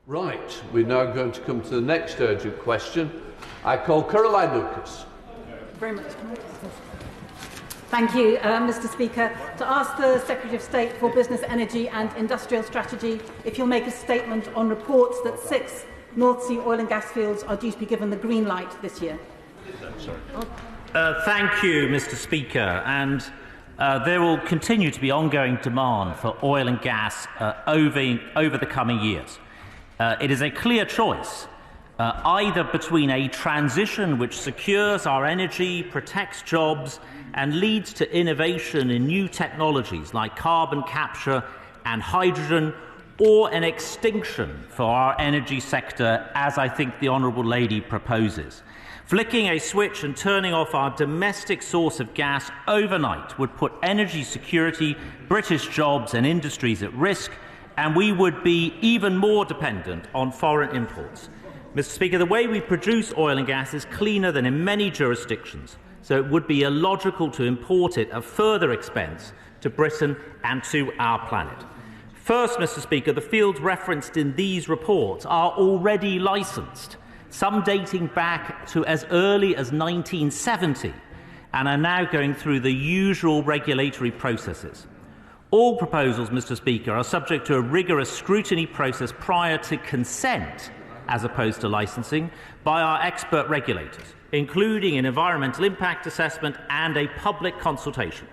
Right, we're now going to come to the next urgent question. I call Caroline Lucas. Very much. Thank you, Mr. Speaker. To ask the Secretary of State for Business, Energy and Industrial Strategy if he'll make a statement on reports that 6 North Sea oil and gas fields are due to be given the green light this year. Thank you, Mr. Speaker. And there will continue to be ongoing demand for oil and gas over the coming years. It is a clear choice, either between a transition which secures our energy, protects jobs, and leads to innovation in new technologies like carbon capture and hydrogen, or an extinction for our energy sector, as I think the Honourable Lady proposes. Flicking a switch and turning off our domestic source of gas overnight would put energy security, British jobs and industries at risk, and we would be even more dependent on foreign imports. Mr. Speaker, the way we produce oil and gas is cleaner than in many jurisdictions, so it would be illogical to import it at further expense to Britain and to our planet. First, Mr. Speaker, the fields referenced in these reports are already licensed, some dating back to as early as 1970, and are now going through the usual regulatory processes. All proposals, Mr. Speaker, are subject to a rigorous scrutiny process prior to consent, as opposed to licensing, by our expert regulators, including an environmental impact assessment and a public consultation.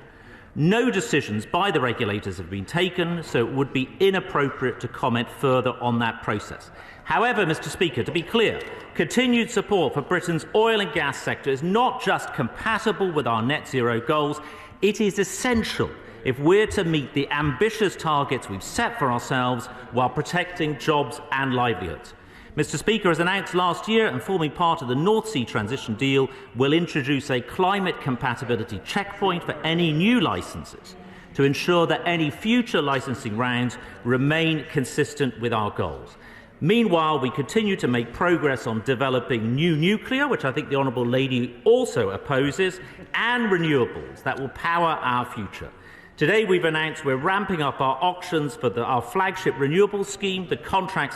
No decisions by the regulators have been taken, so it would be inappropriate to comment further on that process. However, Mr. Speaker, to be clear, continued support for Britain's oil and gas sector is not just compatible with our net zero goals, it is essential if we're to meet the ambitious targets we've set for ourselves while protecting jobs and livelihoods. Mr. Speaker, as announced last year and forming part of the North Sea transition deal, will introduce a climate compatibility checkpoint for any new licences to ensure that any future licensing rounds remain consistent with our goals. Meanwhile, we continue to make progress on developing new nuclear, which I think the Honourable Lady also opposes, and renewables that will power our future. Today we've announced we're ramping up our auctions for our flagship renewables scheme, the Contracts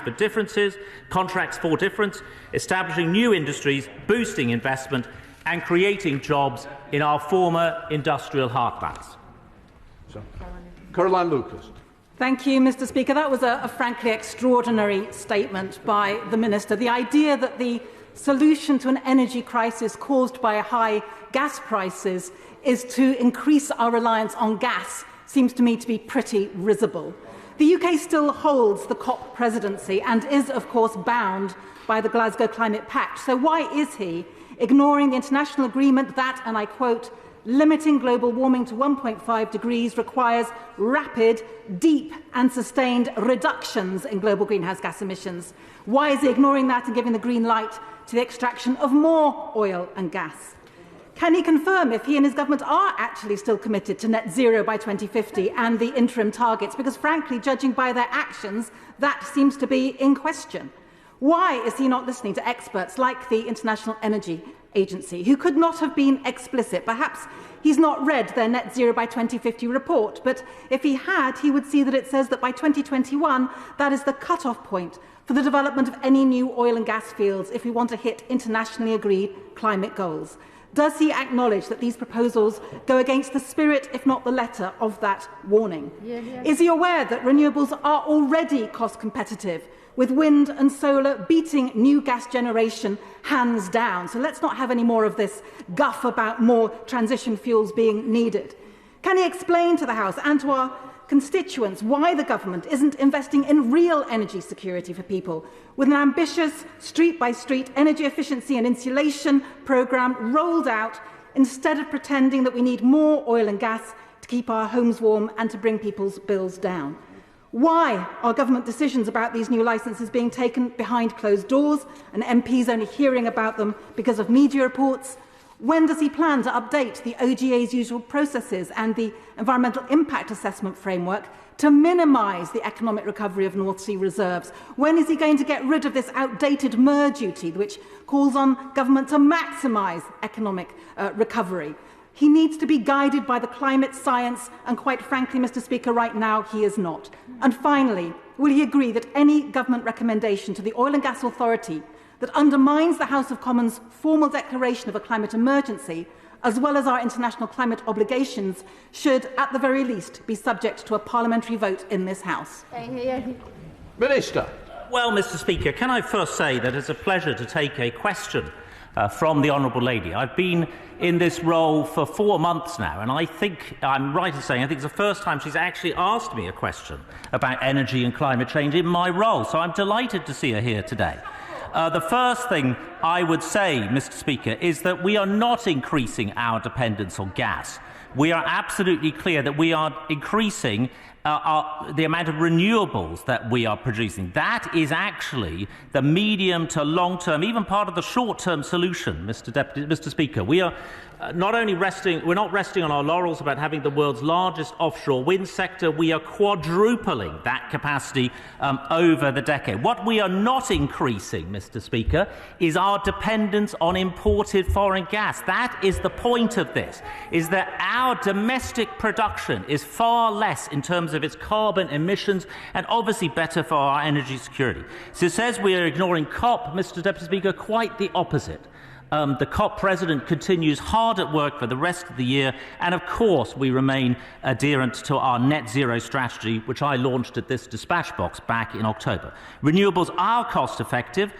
for Difference, establishing new industries, boosting investment and creating jobs in our former industrial heartlands. Caroline Lucas. Thank you, Mr. Speaker. That was a frankly extraordinary statement by the Minister. The idea that the solution to an energy crisis caused by high gas prices is to increase our reliance on gas seems to me to be pretty risible. The UK still holds the COP presidency and is, of course, bound by the Glasgow Climate Pact. So why is he ignoring the international agreement that, and I quote, limiting global warming to 1.5 degrees requires rapid, deep and sustained reductions in global greenhouse gas emissions? Why is he ignoring that and giving the green light to the extraction of more oil and gas? Can he confirm if he and his government are actually still committed to net zero by 2050 and the interim targets? Because frankly, judging by their actions, that seems to be in question. Why is he not listening to experts like the International Energy Agency, who could not have been explicit? Perhaps he's not read their net zero by 2050 report, but if he had, he would see that it says that by 2021, that is the cut-off point for the development of any new oil and gas fields if we want to hit internationally agreed climate goals. Does he acknowledge that these proposals go against the spirit, if not the letter, of that warning? Is he aware that renewables are already cost competitive, with wind and solar beating new gas generation hands down? So let's not have any more of this guff about more transition fuels being needed. Can he explain to the House and to our constituents why the government isn't investing in real energy security for people, with an ambitious street-by-street energy efficiency and insulation programme rolled out, instead of pretending that we need more oil and gas to keep our homes warm and to bring people's bills down? Why are government decisions about these new licences being taken behind closed doors and MPs only hearing about them because of media reports? When does he plan to update the OGA's usual processes and the environmental impact assessment framework to minimise the economic recovery of North Sea reserves? When is he going to get rid of this outdated MER duty, which calls on government to maximise economic recovery? He needs to be guided by the climate science, and quite frankly, Mr. Speaker, right now he is not. And finally, will he agree that any government recommendation to the Oil and Gas Authority that undermines the House of Commons' formal declaration of a climate emergency, as well as our international climate obligations, should, at the very least, be subject to a parliamentary vote in this House? Minister. Well, Mr. Speaker, can I first say that it's a pleasure to take a question from the Honourable Lady. I've been in this role for 4 months now, and I think I'm right in saying I think it's the first time she's actually asked me a question about energy and climate change in my role, so I'm delighted to see her here today. The first thing I would say, Mr. Speaker, is that we are not increasing our dependence on gas. We are absolutely clear that we are increasing the amount of renewables that we are producing. That is actually the medium to long-term, even part of the short-term solution, Mr. Speaker. We are we're not resting on our laurels about having the world's largest offshore wind sector. We are quadrupling that capacity over the decade. What we are not increasing, Mr. Speaker, is our dependence on imported foreign gas. That is the point of this, is that our domestic production is far less in terms of its carbon emissions and obviously better for our energy security. So it says we are ignoring COP, Mr. Deputy Speaker, quite the opposite. The COP president continues hard at work for the rest of the year, and of course we remain adherent to our net zero strategy, which I launched at this dispatch box back in October. Renewables are cost effective.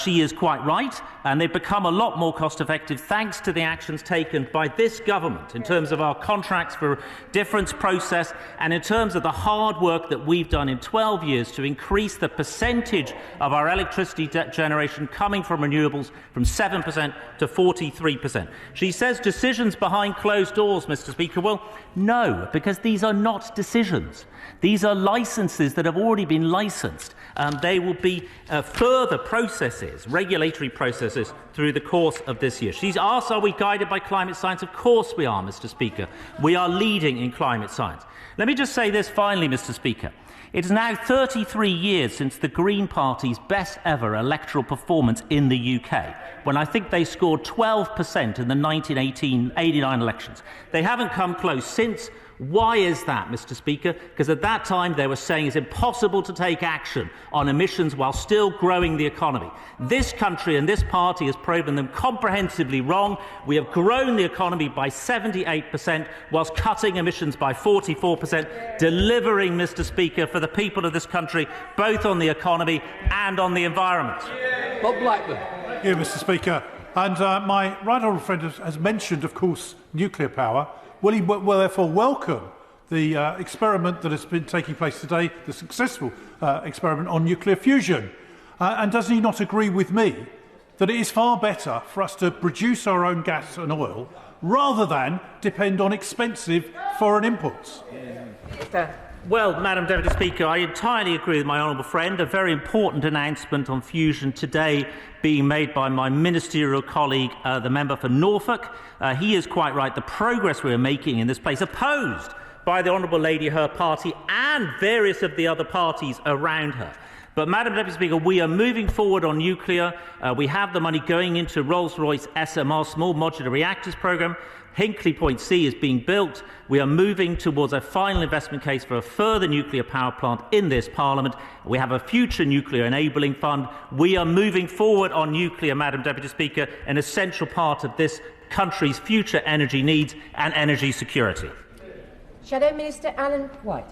She is quite right, and they've become a lot more cost effective thanks to the actions taken by this government in terms of our contracts for difference process and in terms of the hard work that we've done in 12 years to increase the percentage of our electricity generation coming from renewables from 7% to 43%. She says decisions behind closed doors, Mr. Speaker. Well, no, because these are not decisions. These are licences that have already been licensed. They will be further processes, regulatory processes, through the course of this year. She's asked, are we guided by climate science? Of course we are, Mr. Speaker. We are leading in climate science. Let me just say this finally, Mr. Speaker. It is now 33 years since the Green Party's best ever electoral performance in the UK, when I think they scored 12% in the 1989 elections. They haven't come close since. Why is that, Mr. Speaker? Because at that time they were saying it's impossible to take action on emissions while still growing the economy. This country and this party has proven them comprehensively wrong. We have grown the economy by 78% whilst cutting emissions by 44%, delivering, Mr. Speaker, for the people of this country, both on the economy and on the environment. Bob Blackburn. Thank you, Mr. Speaker. And my right honourable friend has mentioned, of course, nuclear power. Will he therefore welcome the experiment that has been taking place today, the successful experiment on nuclear fusion? And does he not agree with me that it is far better for us to produce our own gas and oil rather than depend on expensive foreign imports? Well, Madam Deputy Speaker, I entirely agree with my honourable friend. A very important announcement on fusion today being made by my ministerial colleague, the member for Norfolk. He is quite right. The progress we are making in this place, opposed by the Honourable Lady, her party, and various of the other parties around her. But, Madam Deputy Speaker, we are moving forward on nuclear. We have the money going into Rolls-Royce SMR, Small Modular Reactors Programme. Hinkley Point C is being built. We are moving towards a final investment case for a further nuclear power plant in this Parliament. We have a future nuclear enabling fund. We are moving forward on nuclear, Madam Deputy Speaker, an essential part of this country's future energy needs and energy security. Shadow Minister Alan White.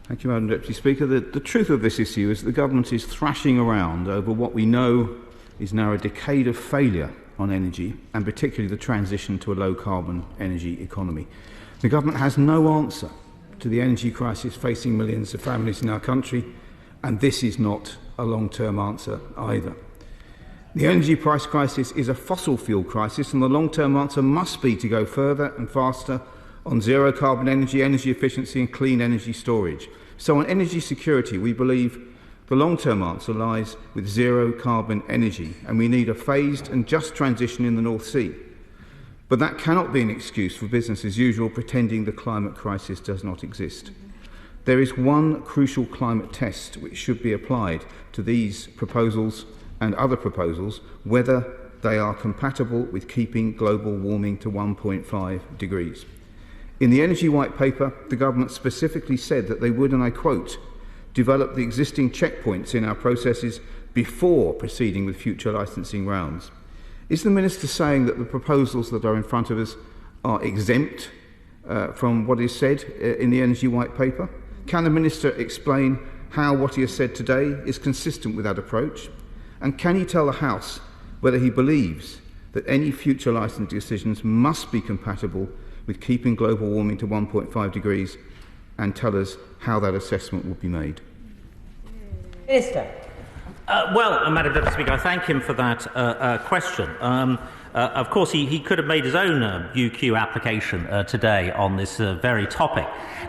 Thank you, Madam Deputy Speaker. The truth of this issue is that the government is thrashing around over what we know is now a decade of failure on energy, and particularly the transition to a low-carbon energy economy. The government has no answer to the energy crisis facing millions of families in our country, and this is not a long-term answer either. The energy price crisis is a fossil fuel crisis, and the long-term answer must be to go further and faster on zero-carbon energy, energy efficiency and clean energy storage. So on energy security, we believe the long-term answer lies with zero-carbon energy, and we need a phased and just transition in the North Sea. But that cannot be an excuse for business as usual, pretending the climate crisis does not exist. There is one crucial climate test which should be applied to these proposals and other proposals, whether they are compatible with keeping global warming to 1.5 degrees. In the Energy White Paper, the government specifically said that they would, and I quote, develop the existing checkpoints in our processes before proceeding with future licensing rounds. Is the Minister saying that the proposals that are in front of us are exempt from what is said in the Energy White Paper? Can the Minister explain how what he has said today is consistent with that approach? And can he tell the House whether he believes that any future licensing decisions must be compatible with keeping global warming to 1.5 degrees, and tell us how that assessment will be made? Minister. Well, Madam Deputy Speaker, I thank him for that question. Of course, he could have made his own UQ application today on this very topic.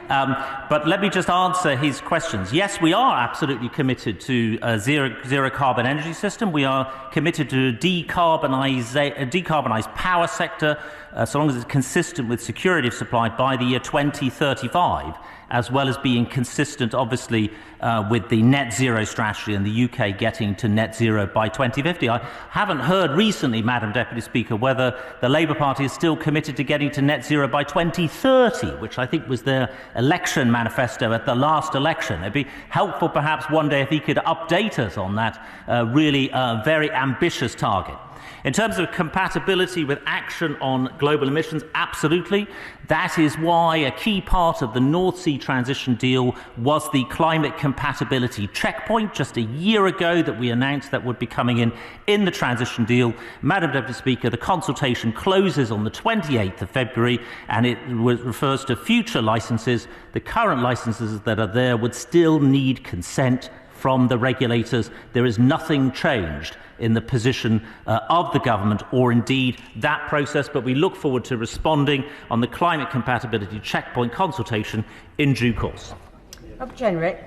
But let me just answer his questions. Yes, we are absolutely committed to a zero carbon energy system. We are committed to a decarbonised power sector, so long as it's consistent with security of supply by the year 2035, as well as being consistent, obviously, with the net zero strategy and the UK getting to net zero by 2050. I haven't heard recently, Madam Deputy Speaker, whether the Labour Party is still committed to getting to net zero by 2030, which I think was their election manifesto at the last election. It'd be helpful perhaps one day if he could update us on that really very ambitious target. In terms of compatibility with action on global emissions, absolutely. That is why a key part of the North Sea transition deal was the climate compatibility checkpoint just a year ago that we announced that would be coming in the transition deal. Madam Deputy Speaker, the consultation closes on the 28th of February and it refers to future licences. The current licences that are there would still need consent from the regulators. There is nothing changed in the position of the government or indeed that process, but we look forward to responding on the climate compatibility checkpoint consultation in due course. Jenrick.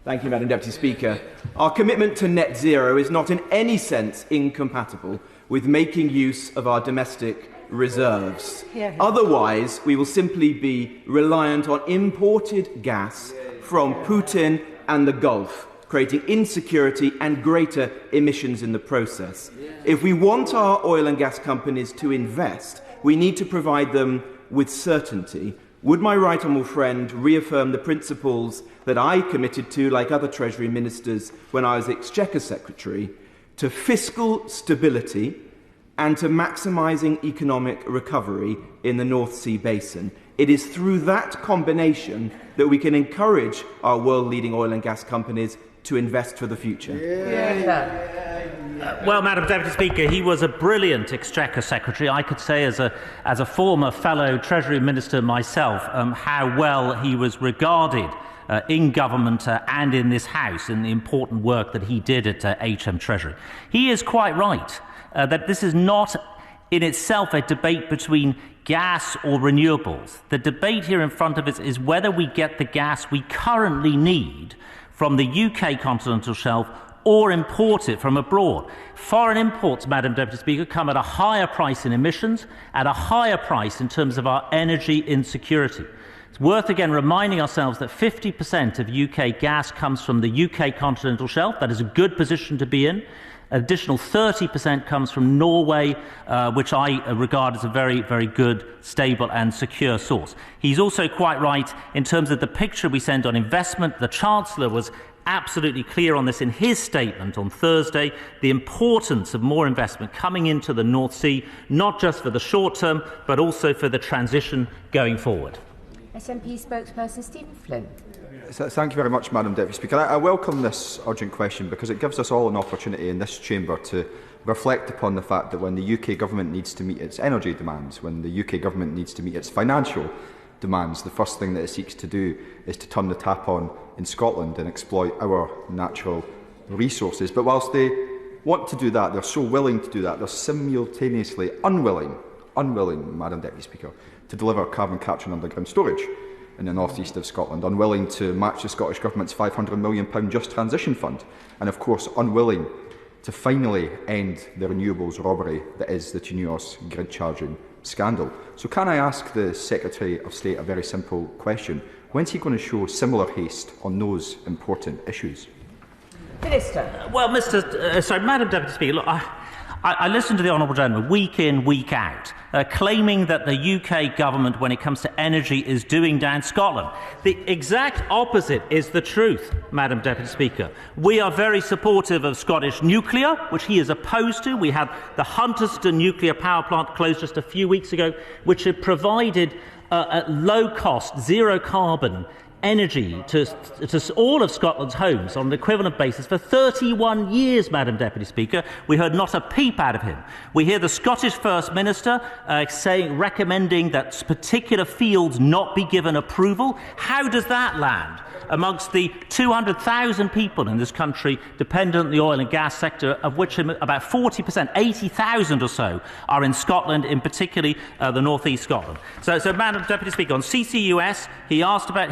Thank you, Madam Deputy Speaker. Our commitment to net zero is not in any sense incompatible with making use of our domestic reserves. Otherwise, we will simply be reliant on imported gas from Putin and the Gulf, creating insecurity and greater emissions in the process. If we want our oil and gas companies to invest, we need to provide them with certainty. Would my right honourable friend reaffirm the principles that I committed to, like other Treasury ministers, when I was Exchequer Secretary, to fiscal stability and to maximising economic recovery in the North Sea basin? It is through that combination that we can encourage our world-leading oil and gas companies to invest for the future. Well, Madam Deputy Speaker, he was a brilliant Exchequer Secretary. I could say as a former fellow Treasury Minister myself how well he was regarded in government and in this House in the important work that he did at HM Treasury. He is quite right that this is not in itself a debate between gas or renewables. The debate here in front of us is whether we get the gas we currently need from the UK continental shelf or import it from abroad. Foreign imports, Madam Deputy Speaker, come at a higher price in emissions, at a higher price in terms of our energy insecurity. It's worth again reminding ourselves that 50% of UK gas comes from the UK continental shelf. That is a good position to be in. An additional 30% comes from Norway, which I regard as a very, very good, stable and secure source. He's also quite right in terms of the picture we send on investment. The Chancellor was absolutely clear on this in his statement on Thursday, the importance of more investment coming into the North Sea, not just for the short term, but also for the transition going forward. SNP spokesperson Stephen Flynn. Thank you very much, Madam Deputy Speaker. I welcome this urgent question because it gives us all an opportunity in this chamber to reflect upon the fact that when the UK government needs to meet its energy demands, when the UK government needs to meet its financial demands, the first thing that it seeks to do is to turn the tap on in Scotland and exploit our natural resources. But whilst they want to do that, they're so willing to do that, they're simultaneously unwilling, Madam Deputy Speaker, to deliver carbon capture and underground storage in the north east of Scotland, unwilling to match the Scottish Government's £500 million Just Transition Fund, and of course unwilling to finally end the renewables robbery that is the Teneos grid charging scandal. So can I ask the Secretary of State a very simple question? When's he going to show similar haste on those important issues? Minister. Well, Madam Deputy Speaker, look, I listen to the Honourable Gentleman week in, week out, claiming that the UK government, when it comes to energy, is doing down Scotland. The exact opposite is the truth, Madam Deputy Speaker. We are very supportive of Scottish nuclear, which he is opposed to. We had the Hunterston nuclear power plant closed just a few weeks ago, which had provided low-cost, zero-carbon energy to all of Scotland's homes on an equivalent basis for 31 years, Madam Deputy Speaker. We heard not a peep out of him. We hear the Scottish First Minister recommending that particular fields not be given approval. How does that land amongst the 200,000 people in this country dependent on the oil and gas sector, of which about 40%, 80,000 or so, are in Scotland, in particularly the North East Scotland? So, Madam Deputy Speaker, on CCUS,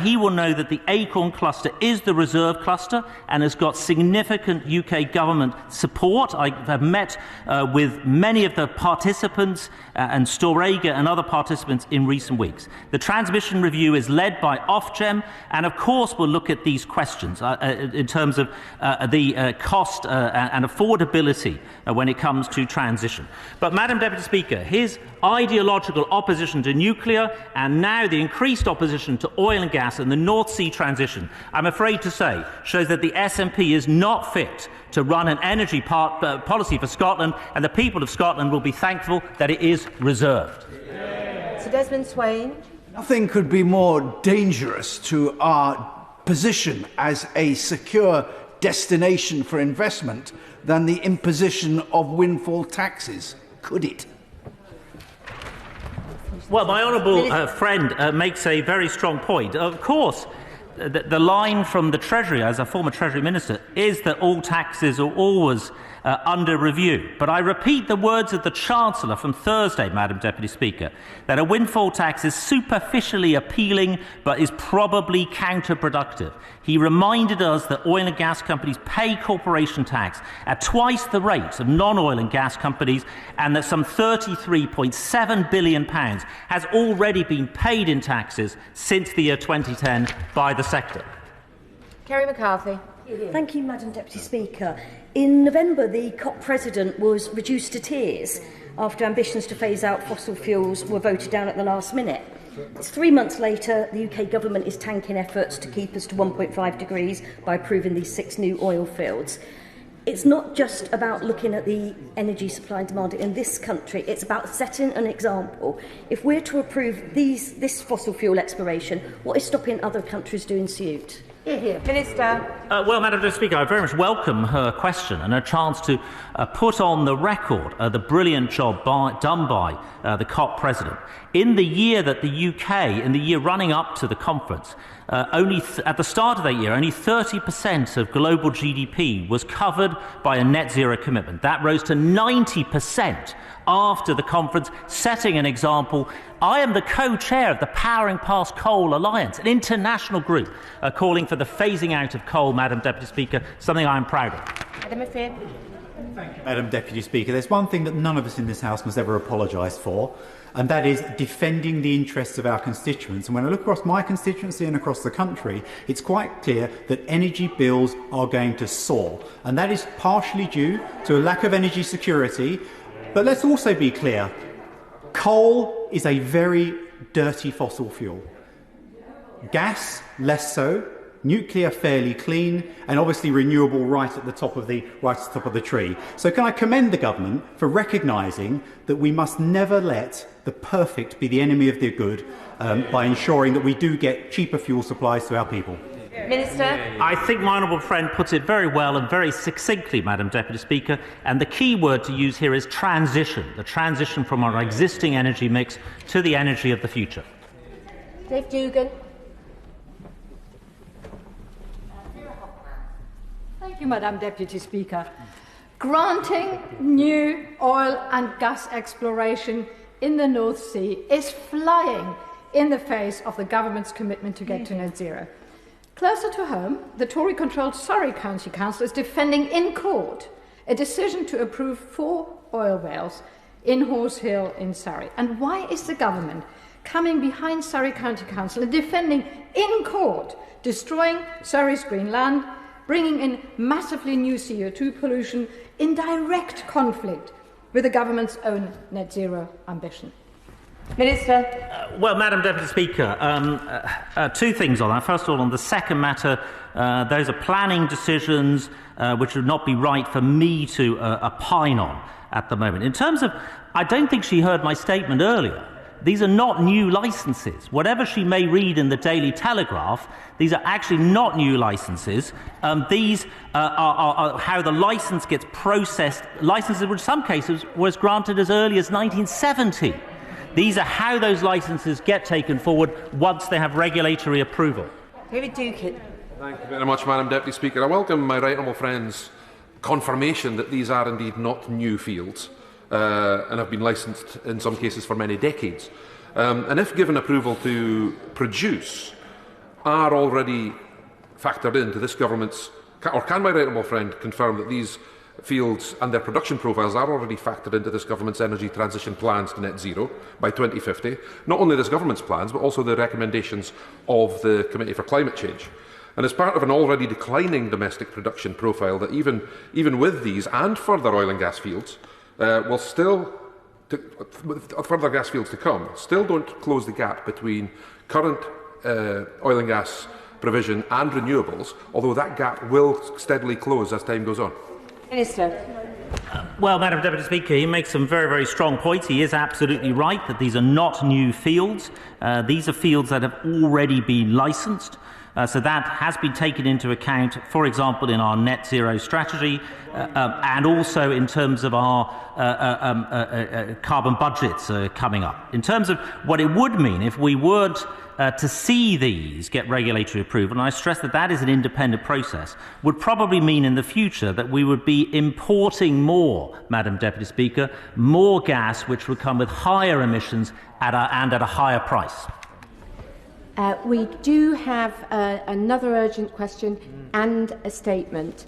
he will know that the Acorn cluster is the reserve cluster and has got significant UK government support. I have met with many of the participants and Storegga and other participants in recent weeks. The transmission review is led by Ofgem, and of course we'll look at these questions in terms of the cost and affordability when it comes to transition. But, Madam Deputy Speaker, his ideological opposition to nuclear and now the increased opposition to oil and gas and the North Sea transition, I'm afraid to say, shows that the SNP is not fit to run an energy policy for Scotland, and the people of Scotland will be thankful that it is reserved. Sir Desmond Swain. Nothing could be more dangerous to our position as a secure destination for investment than the imposition of windfall taxes, could it? Well, my honourable friend makes a very strong point. Of course, the line from the Treasury, as a former Treasury Minister, is that all taxes are always under review. But I repeat the words of the Chancellor from Thursday, Madam Deputy Speaker, that a windfall tax is superficially appealing but is probably counterproductive. He reminded us that oil and gas companies pay corporation tax at twice the rate of non-oil and gas companies, and that some £33.7 billion has already been paid in taxes since the year 2010 by the sector. Kerry McCarthy. Thank you, Madam Deputy Speaker. In November, the COP president was reduced to tears after ambitions to phase out fossil fuels were voted down at the last minute. It's 3 months later, the UK government is tanking efforts to keep us to 1.5 degrees by approving these 6 new oil fields. It's not just about looking at the energy supply and demand in this country, it's about setting an example. If we're to approve this fossil fuel exploration, what is stopping other countries doing suit? Minister. Well, Madam Speaker, I very much welcome her question and a chance to put on the record the brilliant job done by the COP president. In the year that the UK, in the year running up to the conference, at the start of that year, only 30% of global GDP was covered by a net zero commitment. That rose to 90% after the conference, setting an example. I am the co-chair of the Powering Past Coal Alliance, an international group calling for the phasing out of coal, Madam Deputy Speaker, something I am proud of. Adam Affir. Thank you, Madam Deputy Speaker. There's one thing that none of us in this House must ever apologise for, and that is defending the interests of our constituents. And when I look across my constituency and across the country, it's quite clear that energy bills are going to soar. And that is partially due to a lack of energy security. But let's also be clear, coal is a very dirty fossil fuel. Gas, less so. Nuclear, fairly clean, and obviously renewable right at the top of the tree. So can I commend the government for recognising that we must never let the perfect be the enemy of the good by ensuring that we do get cheaper fuel supplies to our people. Minister. I think my honourable friend puts it very well and very succinctly, Madam Deputy Speaker, and the key word to use here is transition, the transition from our existing energy mix to the energy of the future. Dave Dugan. Thank you, Madam Deputy Speaker. Granting new oil and gas exploration in the North Sea is flying in the face of the government's commitment to get to net zero. Closer to home, the Tory-controlled Surrey County Council is defending in court a decision to approve 4 oil wells in Horse Hill in Surrey. And why is the government coming behind Surrey County Council and defending in court, destroying Surrey's green land, bringing in massively new CO2 pollution in direct conflict with the government's own net zero ambition? Minister. Well, Madam Deputy Speaker, two things on that. First of all, on the second matter, those are planning decisions which would not be right for me to opine on at the moment. In terms of, I don't think she heard my statement earlier. These are not new licences. Whatever she may read in the Daily Telegraph, these are actually not new licences. These are how the licence gets processed, licences which in some cases was granted as early as 1970. These are how those licences get taken forward once they have regulatory approval. David Dukin. Thank you very much, Madam Deputy Speaker. I welcome my right honourable friend's confirmation that these are indeed not new fields and have been licensed in some cases for many decades. And if given approval to produce, are already factored into this government's, or can my right honourable friend confirm that these fields and their production profiles are already factored into this government's energy transition plans to net zero by 2050, not only this government's plans but also the recommendations of the Committee for Climate Change. And as part of an already declining domestic production profile that even with these and further oil and gas fields will still, further gas fields to come, still don't close the gap between current oil and gas provision and renewables, although that gap will steadily close as time goes on. Minister. Well, Madam Deputy Speaker, he makes some very, very strong points. He is absolutely right that these are not new fields. These are fields that have already been licensed. So that has been taken into account, for example, in our net zero strategy and also in terms of our carbon budgets coming up. In terms of what it would mean if we weren't to see these get regulatory approval, and I stress that that is an independent process, would probably mean in the future that we would be importing more, Madam Deputy Speaker, more gas which would come with higher emissions and at a higher price. We do have another urgent question and a statement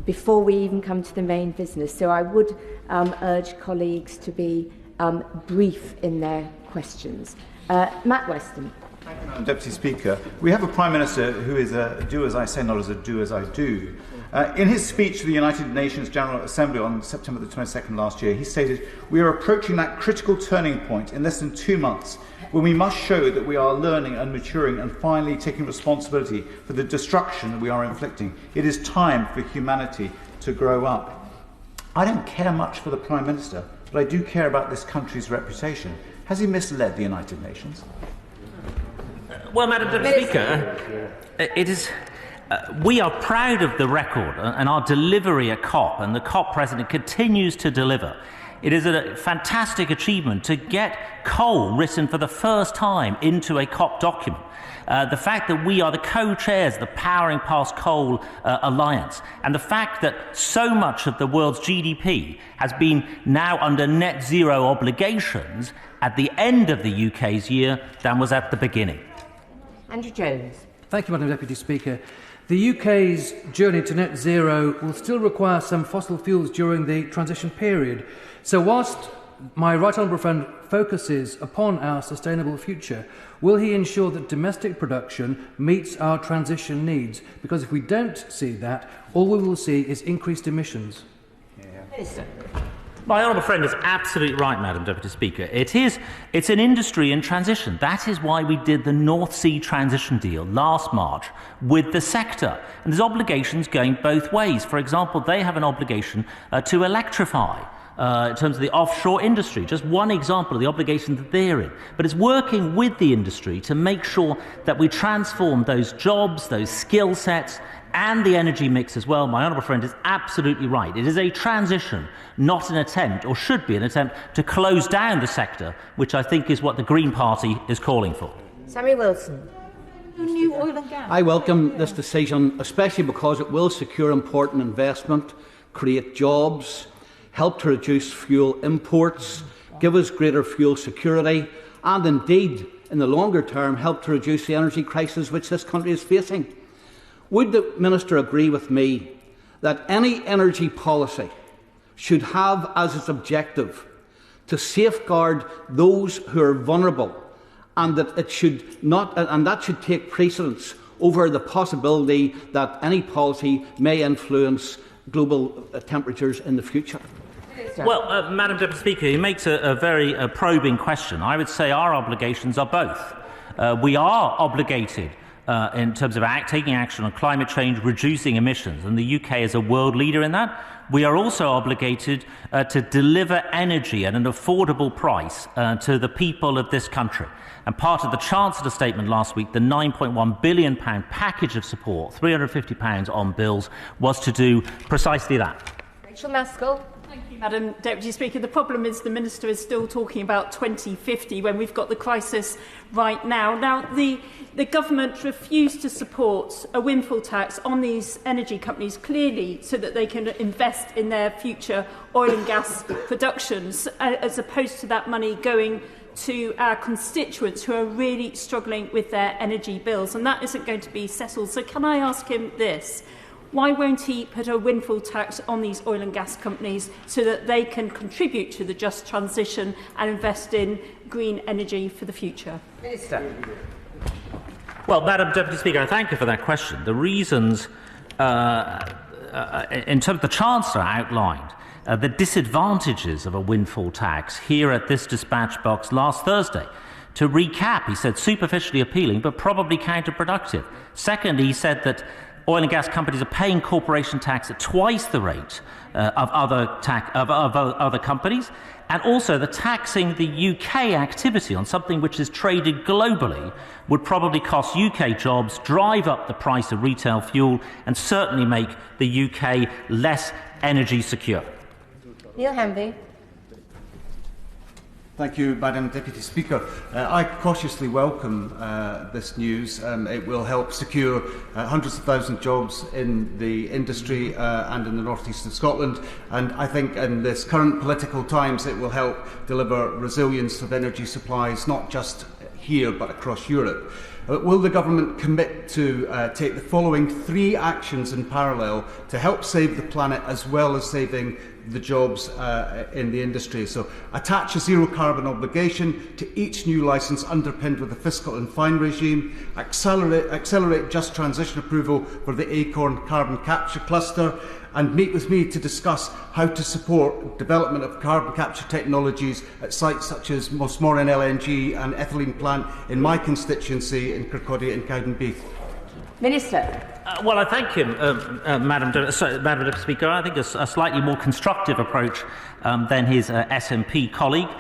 before we even come to the main business. So I would urge colleagues to be brief in their questions. Matt Weston. Thank you, Madam Deputy Speaker. We have a Prime Minister who is a do as I say, not as a do as I do. In his speech to the United Nations General Assembly on September the 22nd last year, he stated, "We are approaching that critical turning point in less than 2 months when we must show that we are learning and maturing and finally taking responsibility for the destruction that we are inflicting. It is time for humanity to grow up." I don't care much for the Prime Minister, but I do care about this country's reputation. Has he misled the United Nations? Well, Madam Deputy Speaker, it is. We are proud of the record and our delivery at COP, and the COP President continues to deliver. It is a fantastic achievement to get coal written for the first time into a COP document. The fact that we are the co-chairs of the Powering Past Coal Alliance, and the fact that so much of the world's GDP has been now under net zero obligations at the end of the UK's year than was at the beginning. Andrew Jones. Thank you, Madam Deputy Speaker. The UK's journey to net zero will still require some fossil fuels during the transition period. So whilst my right honourable friend focuses upon our sustainable future, will he ensure that domestic production meets our transition needs? Because if we don't see that, all we will see is increased emissions. Minister. My honourable friend is absolutely right, Madam Deputy Speaker. It's an industry in transition. That is why we did the North Sea transition deal last March with the sector. And there's obligations going both ways. For example, they have an obligation to electrify in terms of the offshore industry. Just one example of the obligation that they're in. But it's working with the industry to make sure that we transform those jobs, those skill sets, and the energy mix as well. My honourable friend is absolutely right. It is a transition, not an attempt, or should be an attempt, to close down the sector, which I think is what the Green Party is calling for. Samuel Wilson. New oil and gas. I welcome this decision, especially because it will secure important investment, create jobs, help to reduce fuel imports, give us greater fuel security, and indeed, in the longer term, help to reduce the energy crisis which this country is facing. Would the Minister agree with me that any energy policy should have as its objective to safeguard those who are vulnerable, and that it should not, and that should take precedence over the possibility that any policy may influence global temperatures in the future? Minister. Well, Madam Deputy Speaker, he makes a very probing question. I would say our obligations are both. We are obligated in terms of taking action on climate change, reducing emissions, and the UK is a world leader in that. We are also obligated to deliver energy at an affordable price to the people of this country. And part of the Chancellor's statement last week, the £9.1 billion package of support, £350 on bills, was to do precisely that. Rachel Maskell. Thank you, Madam Deputy Speaker. The problem is the Minister is still talking about 2050 when we've got the crisis right now. Now, the government refused to support a windfall tax on these energy companies, clearly so that they can invest in their future oil and gas productions, as opposed to that money going to our constituents who are really struggling with their energy bills. And that isn't going to be settled. So can I ask him this? Why won't he put a windfall tax on these oil and gas companies so that they can contribute to the just transition and invest in green energy for the future? Minister. Well, Madam Deputy Speaker, I thank you for that question. The reasons, in terms of the Chancellor outlined, the disadvantages of a windfall tax here at this dispatch box last Thursday. To recap, he said superficially appealing but probably counterproductive. Second, he said that oil and gas companies are paying corporation tax at twice the rate of other companies, and also the taxing the UK activity on something which is traded globally would probably cost UK jobs, drive up the price of retail fuel, and certainly make the UK less energy secure. Neil Hanvey. Thank you, Madam Deputy Speaker. I cautiously welcome this news. It will help secure hundreds of thousands of jobs in the industry and in the north east of Scotland. And I think in this current political times, it will help deliver resilience of energy supplies, not just here, but across Europe. Will the government commit to take the following 3 actions in parallel to help save the planet as well as saving the jobs in the industry? So attach a zero carbon obligation to each new licence underpinned with a fiscal and fine regime, accelerate just transition approval for the Acorn carbon capture cluster, and meet with me to discuss how to support development of carbon capture technologies at sites such as Mosmoran LNG and ethylene plant in my constituency in Kirkcaldy and Cowdenbeath. Minister. Well, I thank him, Madam Deputy Speaker. I think a slightly more constructive approach than his SNP colleague.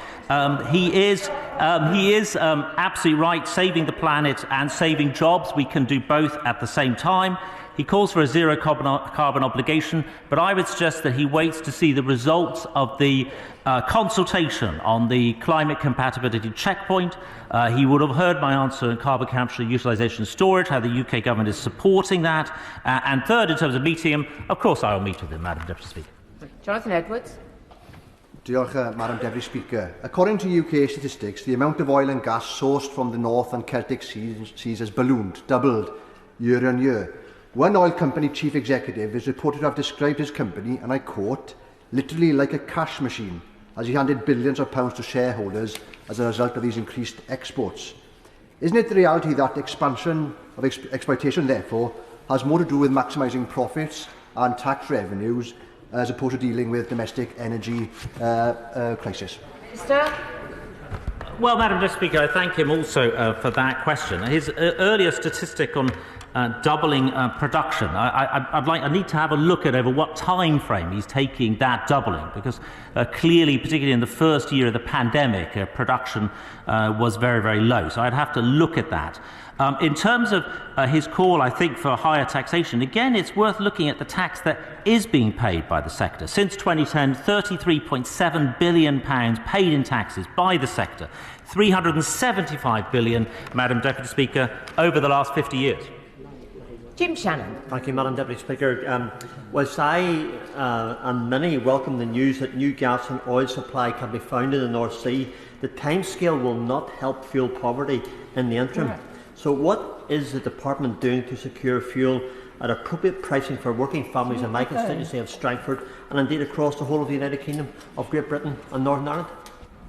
He is absolutely right. Saving the planet and saving jobs, we can do both at the same time. He calls for a zero carbon obligation, but I would suggest that he waits to see the results of the consultation on the climate compatibility checkpoint. He would have heard my answer on carbon capture, utilisation and storage, how the UK government is supporting that. And third, in terms of meeting him, of course I will meet with him, Madam Deputy Speaker. Jonathan Edwards. Madam Deputy Speaker. According to UK statistics, the amount of oil and gas sourced from the North and Celtic seas has ballooned, doubled year on year. One oil company chief executive is reported to have described his company, and I quote, literally like a cash machine, as he handed billions of pounds to shareholders as a result of these increased exports. Isn't it the reality that expansion of exploitation, therefore, has more to do with maximising profits and tax revenues as opposed to dealing with domestic energy crisis? Minister. Well, Madam Deputy Speaker, I thank him also for that question. His earlier statistic on doubling production, I need to have a look at over what time frame he's taking that doubling, because clearly, particularly in the first year of the pandemic, production was very, very low. So I'd have to look at that. In terms of his call, I think, for higher taxation, again, it's worth looking at the tax that is being paid by the sector. Since 2010, £33.7 billion paid in taxes by the sector, £375 billion, Madam Deputy Speaker, over the last 50 years. Jim Shannon. Thank you, Madam Deputy Speaker. Whilst I and many welcome the news that new gas and oil supply can be found in the North Sea, the timescale will not help fuel poverty in the interim. Right. So what is the Department doing to secure fuel at appropriate pricing for working families in my constituency of Strangford and indeed across the whole of the United Kingdom, of Great Britain and Northern Ireland?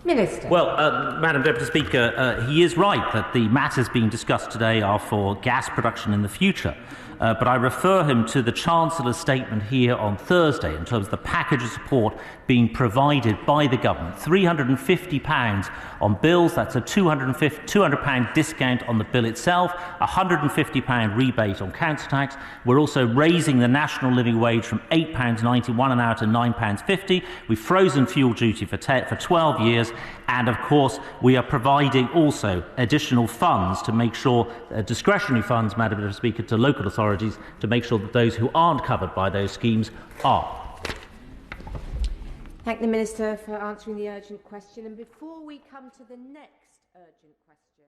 Minister. Well, Madam Deputy Speaker, he is right that the matters being discussed today are for gas production in the future. but I refer him to the Chancellor's statement here on Thursday in terms of the package of support being provided by the government. £350 on bills, that's a £200 discount on the bill itself, a £150 rebate on council tax. We're also raising the national living wage from £8.91 an hour to £9.50. We've frozen fuel duty for 12 years, and of course we are providing also additional funds to make sure, discretionary funds, Madam Speaker, to local authorities to make sure that those who aren't covered by those schemes are. Thank the Minister for answering the urgent question. And before we come to the next urgent question...